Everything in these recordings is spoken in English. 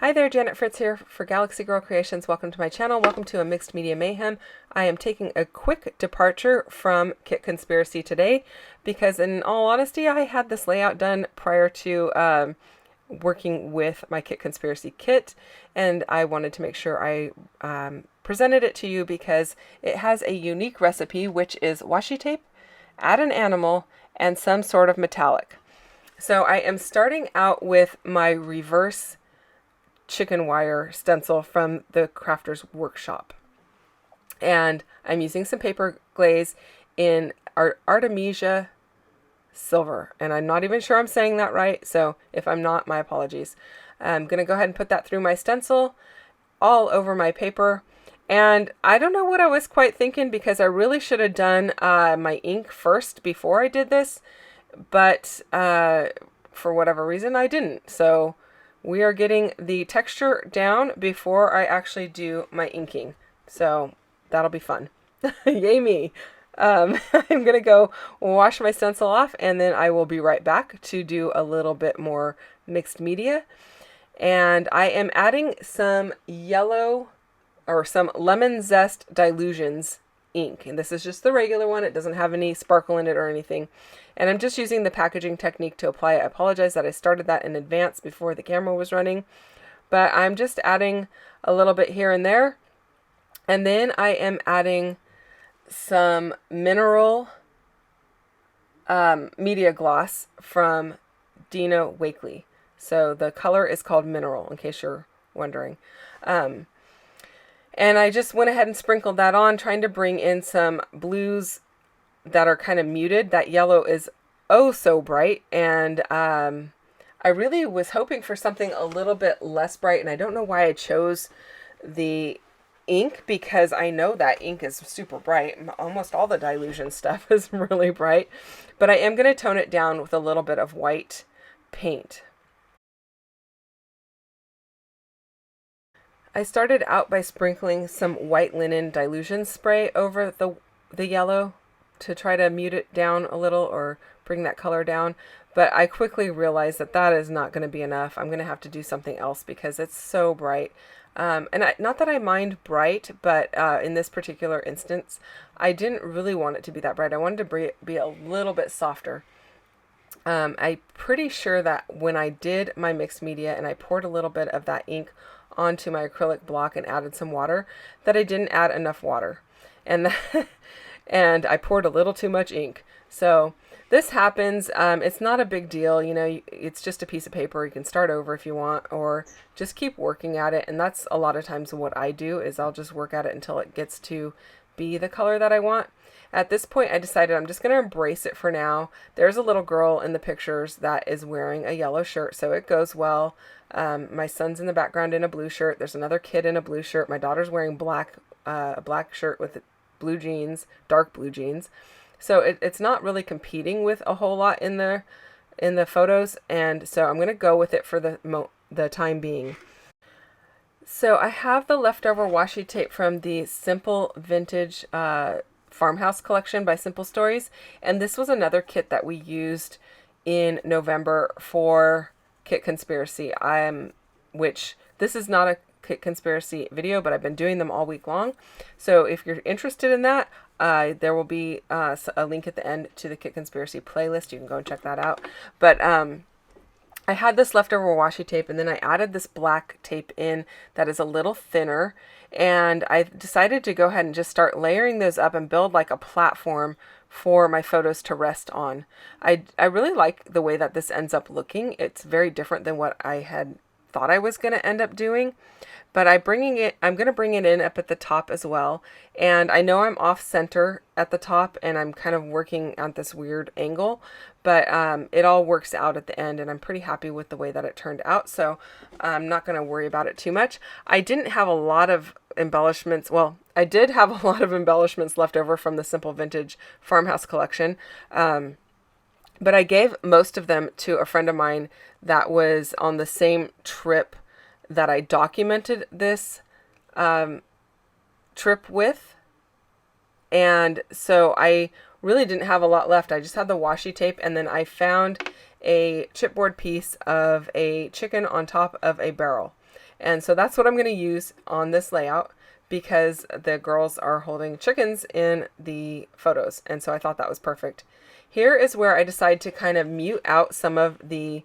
Hi there, Janet Fritz here for Galaxy Girl Creations. Welcome to my channel. Welcome to a Mixed Media Mayhem. I am taking a quick departure from Kit Conspiracy today because in all honesty, I had this layout done prior to working with my Kit Conspiracy kit, and I wanted to make sure I presented it to you because it has a unique recipe, which is washi tape, add an animal, and some sort of metallic. So I am starting out with my reverse chicken wire stencil from the Crafter's Workshop. And I'm using some paper glaze in Artemisia silver. And I'm not even sure I'm saying that right, so if I'm not, my apologies. I'm going to go ahead and put that through my stencil all over my paper. And I don't know what I was quite thinking because I really should have done my ink first before I did this. But for whatever reason, I didn't. So we are getting the texture down before I actually do my inking. So that'll be fun. Yay me. I'm going to go wash my stencil off and then I will be right back to do a little bit more mixed media. And I am adding some yellow or some lemon zest Dylusions ink. And this is just the regular one. It doesn't have any sparkle in it or anything. And I'm just using the packaging technique to apply it. I apologize that I started that in advance before the camera was running. But I'm just adding a little bit here and there. And then I am adding some mineral media gloss from Dina Wakley. So the color is called Mineral, in case you're wondering. And I just went ahead and sprinkled that on, trying to bring in some blues that are kind of muted. That yellow is oh so bright, and I really was hoping for something a little bit less bright, and I don't know why I chose the ink because I know that ink is super bright. Almost all the Dylusion stuff is really bright, but I am going to tone it down with a little bit of white paint. I started out by sprinkling some white linen Dylusions spray over the yellow to try to mute it down a little or bring that color down. But I quickly realized that that is not going to be enough. I'm going to have to do something else because it's so bright. And not that I mind bright, but in this particular instance, I didn't really want it to be that bright. I wanted to be a little bit softer. I'm pretty sure that when I did my mixed media and I poured a little bit of that ink onto my acrylic block and added some water, that I didn't add enough water. And and I poured a little too much ink. So this happens. It's not a big deal. You know, it's just a piece of paper. You can start over if you want, or just keep working at it. And that's a lot of times what I do is I'll just work at it until it gets to be the color that I want. At this point, I decided I'm just going to embrace it for now. There's a little girl in the pictures that is wearing a yellow shirt, so it goes well. My son's in the background in a blue shirt. There's another kid in a blue shirt. My daughter's wearing a black shirt with blue jeans, dark blue jeans. So it's not really competing with a whole lot in the photos, and so I'm going to go with it for the time being. So I have the leftover washi tape from the Simple Vintage Farmhouse collection by Simple Stories, and this was another kit that we used in November for Kit Conspiracy. Which this is not a Kit Conspiracy video, but I've been doing them all week long. So if you're interested in that, there will be a link at the end to the Kit Conspiracy playlist. You can go and check that out. But I had this leftover washi tape, and then I added this black tape in that is a little thinner, and I decided to go ahead and just start layering those up and build like a platform for my photos to rest on. I really like the way that this ends up looking. It's very different than what I had thought I was going to end up doing, but I'm going to bring it in up at the top as well. And I know I'm off center at the top and I'm kind of working at this weird angle, but it all works out at the end, and I'm pretty happy with the way that it turned out. So I'm not going to worry about it too much. I didn't have a lot of embellishments. Well, I did have a lot of embellishments left over from the Simple Vintage Farmhouse collection. But I gave most of them to a friend of mine that was on the same trip that I documented this trip with. And so I really didn't have a lot left. I just had the washi tape, and then I found a chipboard piece of a chicken on top of a barrel. And so that's what I'm going to use on this layout because the girls are holding chickens in the photos. And so I thought that was perfect. Here is where I decide to kind of mute out some of the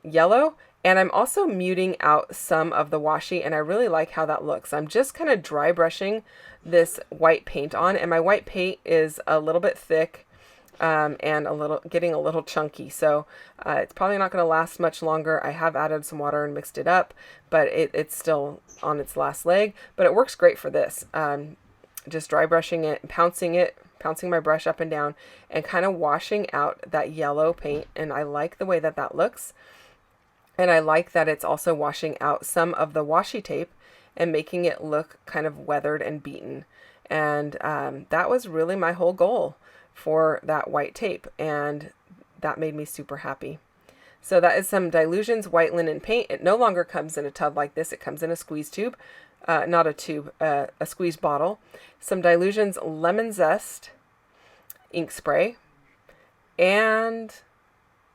yellow, and I'm also muting out some of the washi, and I really like how that looks. I'm just kind of dry brushing this white paint on, and my white paint is a little bit thick and getting a little chunky, so it's probably not going to last much longer. I have added some water and mixed it up, but it's still on its last leg, but it works great for this. Just dry brushing it, pouncing my brush up and down, and kind of washing out that yellow paint, and I like the way that that looks. And I like that it's also washing out some of the washi tape and making it look kind of weathered and beaten. And that was really my whole goal for that white tape, and that made me super happy. So that is some Dylusions white linen paint. It no longer comes in a tub like this. It comes in a squeeze tube, not a tube, a squeeze bottle. Some Dylusions lemon zest ink spray, and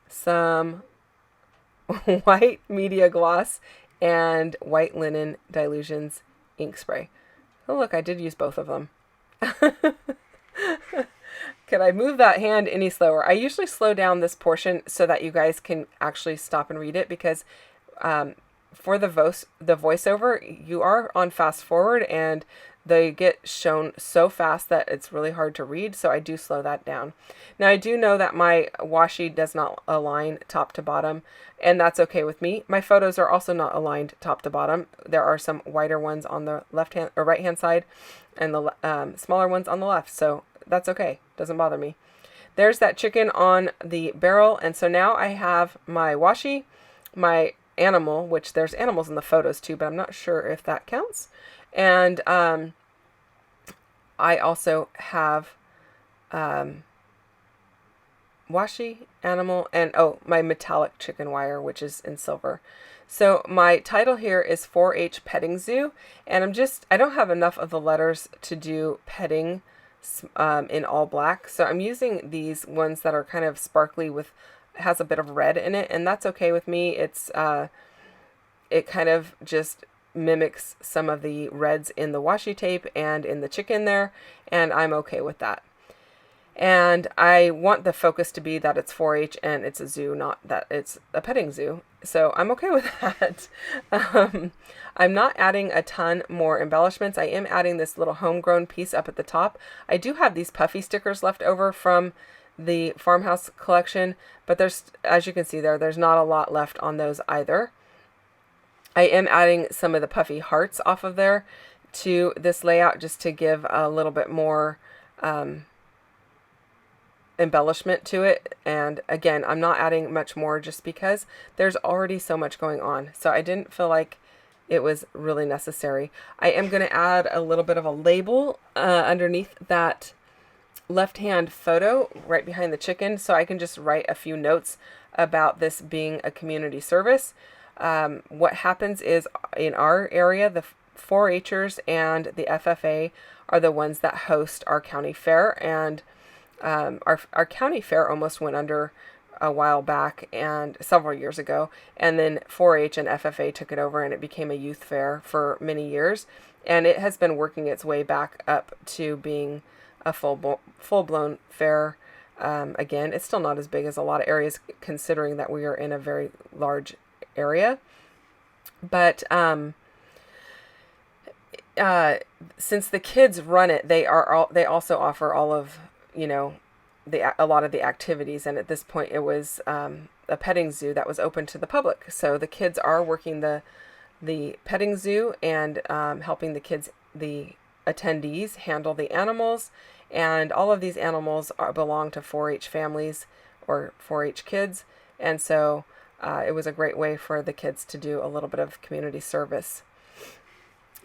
some white media gloss and white linen Dylusions ink spray. Oh look, I did use both of them. Could I move that hand any slower? I usually slow down this portion so that you guys can actually stop and read it, because for the voiceover, you are on fast forward and they get shown so fast that it's really hard to read, so I do slow that down. Now, I do know that my washi does not align top to bottom, and that's okay with me. My photos are also not aligned top to bottom. There are some wider ones on the left hand or right hand side, and the smaller ones on the left, so that's okay. Doesn't bother me. There's that chicken on the barrel, and so now I have my washi, my animal, which there's animals in the photos too, but I'm not sure if that counts. And I also have washi, animal, and my metallic chicken wire, which is in silver. So my title here is 4-H Petting Zoo, and I don't have enough of the letters to do petting in all black, so I'm using these ones that are kind of sparkly has a bit of red in it, and that's okay with me. It kind of just mimics some of the reds in the washi tape and in the chicken there, and I'm okay with that. And I want the focus to be that it's 4-H and it's a zoo, not that it's a petting zoo. So I'm okay with that. I'm not adding a ton more embellishments. I am adding this little homegrown piece up at the top. I do have these puffy stickers left over from the farmhouse collection, but as you can see there's not a lot left on those either. I am adding some of the puffy hearts off of there to this layout just to give a little bit more embellishment to it. And again, I'm not adding much more just because there's already so much going on. So I didn't feel like it was really necessary. I am going to add a little bit of a label underneath that left-hand photo right behind the chicken, so I can just write a few notes about this being a community service. What happens is in our area, the 4-Hers and the FFA are the ones that host our county fair, and our county fair almost went under a while back and several years ago, and then 4-H and FFA took it over and it became a youth fair for many years, and it has been working its way back up to being a full-blown fair. Again, it's still not as big as a lot of areas considering that we are in a very large area, but since the kids run it, they also offer all of a lot of the activities, and at this point it was a petting zoo that was open to the public, so the kids are working the petting zoo and helping the attendees handle the animals, and all of these animals belong to 4-H families or 4-H kids, and so it was a great way for the kids to do a little bit of community service.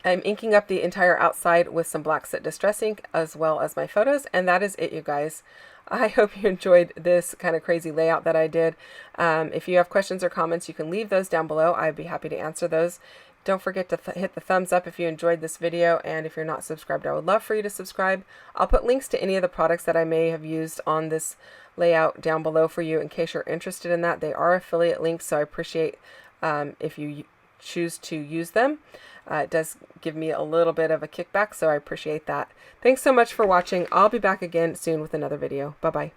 I'm inking up the entire outside with some black soot distress ink as well as my photos, and that is it, you guys. I hope you enjoyed this kind of crazy layout that I did. If you have questions or comments, you can leave those down below. I'd be happy to answer those. Don't forget to hit the thumbs up if you enjoyed this video, and if you're not subscribed, I would love for you to subscribe. I'll put links to any of the products that I may have used on this layout down below for you in case you're interested in that. They are affiliate links, so I appreciate if you choose to use them. It does give me a little bit of a kickback, so I appreciate that. Thanks so much for watching. I'll be back again soon with another video. Bye-bye.